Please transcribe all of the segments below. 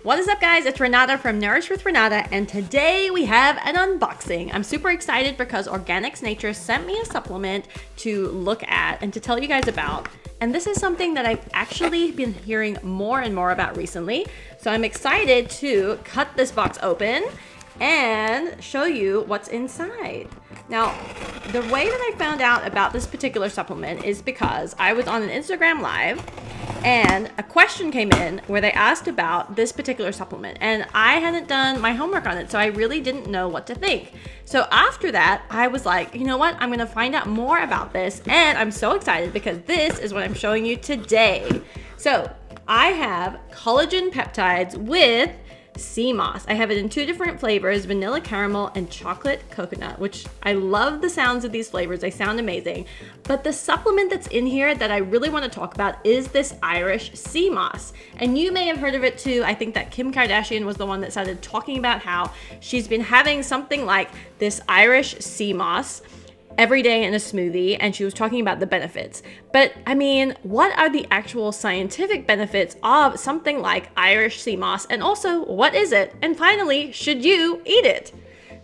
What is up, guys? It's Renata from Nourish with Renata, and today we have an unboxing. I'm super excited because Organics Nature sent me a supplement to look at and to tell you guys about. And this is something that I've actually been hearing more and more about recently. So I'm excited to cut this box open and show you what's inside. Now, the way that I found out about this particular supplement is because I was on an Instagram Live and a question came in where they asked about this particular supplement, and I hadn't done my homework on it, so I really didn't know what to think. So after that, I was like, you know what? I'm gonna find out more about this, and I'm so excited because this is what I'm showing you today. So I have collagen peptides with sea moss. I have it in two different flavors, vanilla caramel and chocolate coconut, which I love the sounds of these flavors. They sound amazing. But the supplement that's in here that I really want to talk about is this Irish sea moss. And you may have heard of it too. I think that Kim Kardashian was the one that started talking about how she's been having something like this Irish sea moss every day in a smoothie, and she was talking about the benefits. But I mean, what are the actual scientific benefits of something like Irish sea moss? And also, what is it? And finally, should you eat it?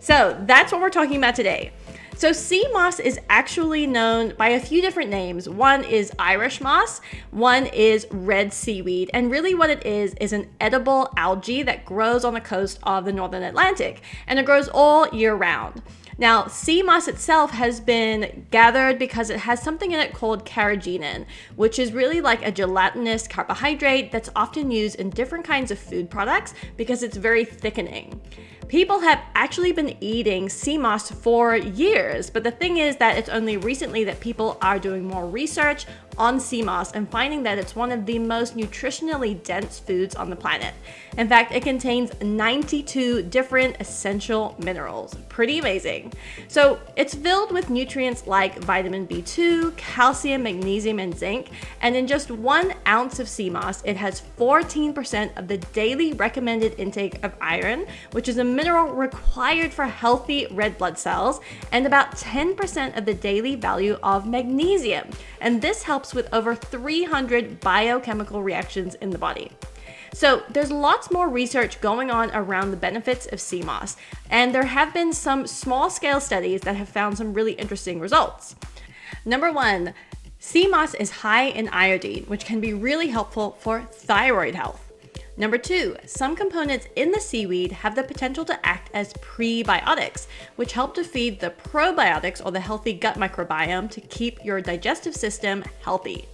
So that's what we're talking about today. So sea moss is actually known by a few different names. One is Irish moss, one is red seaweed, and really what it is an edible algae that grows on the coast of the Northern Atlantic, and it grows all year round. Now, sea moss itself has been gathered because it has something in it called carrageenan, which is really like a gelatinous carbohydrate that's often used in different kinds of food products because it's very thickening. People have actually been eating sea moss for years, but the thing is that it's only recently that people are doing more research on sea moss and finding that it's one of the most nutritionally dense foods on the planet. In fact, it contains 92 different essential minerals. Pretty amazing. So it's filled with nutrients like vitamin B2, calcium, magnesium, and zinc. And in just 1 ounce of sea moss, it has 14% of the daily recommended intake of iron, which is a mineral required for healthy red blood cells, and about 10% of the daily value of magnesium. And this helps with over 300 biochemical reactions in the body. So there's lots more research going on around the benefits of sea moss, and there have been some small scale studies that have found some really interesting results. Number 1, sea moss is high in iodine, which can be really helpful for thyroid health. Number 2, some components in the seaweed have the potential to act as prebiotics, which help to feed the probiotics or the healthy gut microbiome to keep your digestive system healthy.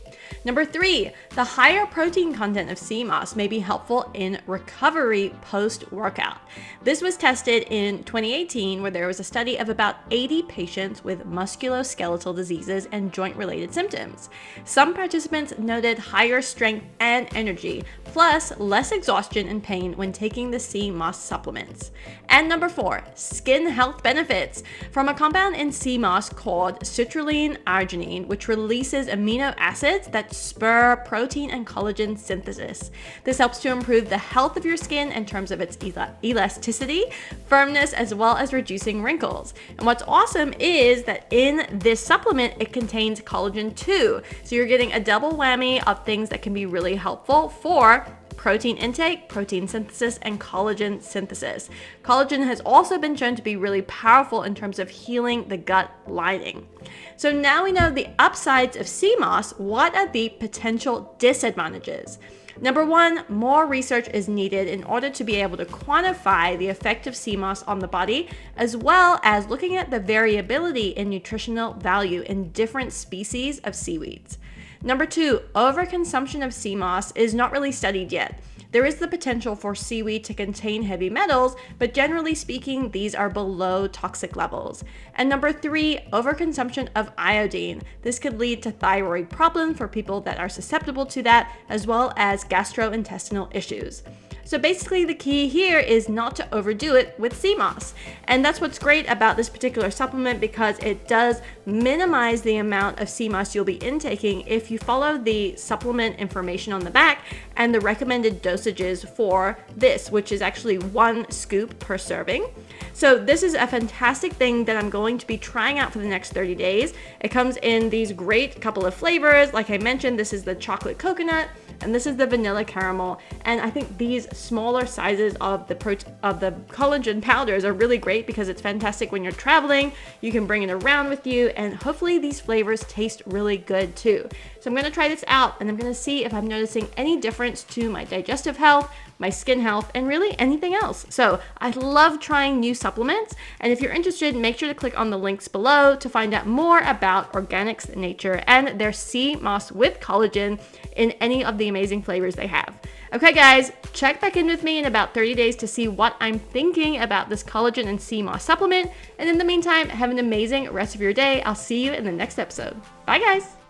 Number 3, the higher protein content of sea moss may be helpful in recovery post-workout. This was tested in 2018, where there was a study of about 80 patients with musculoskeletal diseases and joint-related symptoms. Some participants noted higher strength and energy, plus less exhaustion and pain when taking the sea moss supplements. And number 4, skin health benefits from a compound in sea moss called citrulline arginine, which releases amino acids that spur protein and collagen synthesis. This helps to improve the health of your skin in terms of its elasticity, firmness, as well as reducing wrinkles. And what's awesome is that in this supplement, it contains collagen too. So you're getting a double whammy of things that can be really helpful for protein intake, protein synthesis, and collagen synthesis. Collagen has also been shown to be really powerful in terms of healing the gut lining. So now we know the upsides of sea moss. What are the potential disadvantages? Number 1, more research is needed in order to be able to quantify the effect of sea moss on the body, as well as looking at the variability in nutritional value in different species of seaweeds. Number 2, overconsumption of sea moss is not really studied yet. There is the potential for seaweed to contain heavy metals, but generally speaking, these are below toxic levels. And number 3, overconsumption of iodine. This could lead to thyroid problems for people that are susceptible to that, as well as gastrointestinal issues. So basically the key here is not to overdo it with sea moss. And that's what's great about this particular supplement, because it does minimize the amount of sea moss you'll be intaking if you follow the supplement information on the back and the recommended dosages for this, which is actually 1 scoop per serving. So this is a fantastic thing that I'm going to be trying out for the next 30 days. It comes in these great couple of flavors. Like I mentioned, this is the chocolate coconut, and this is the vanilla caramel. And I think these smaller sizes of the collagen powders are really great because it's fantastic when you're traveling. You can bring it around with you, and hopefully these flavors taste really good too. So I'm gonna try this out, and I'm gonna see if I'm noticing any difference to my digestive health, my skin health, and really anything else. So I love trying new supplements, and if you're interested, make sure to click on the links below to find out more about Organics Nature and their sea moss with collagen in any of the amazing flavors they have. Okay guys, check back in with me in about 30 days to see what I'm thinking about this collagen and sea moss supplement. And in the meantime, have an amazing rest of your day. I'll see you in the next episode. Bye guys.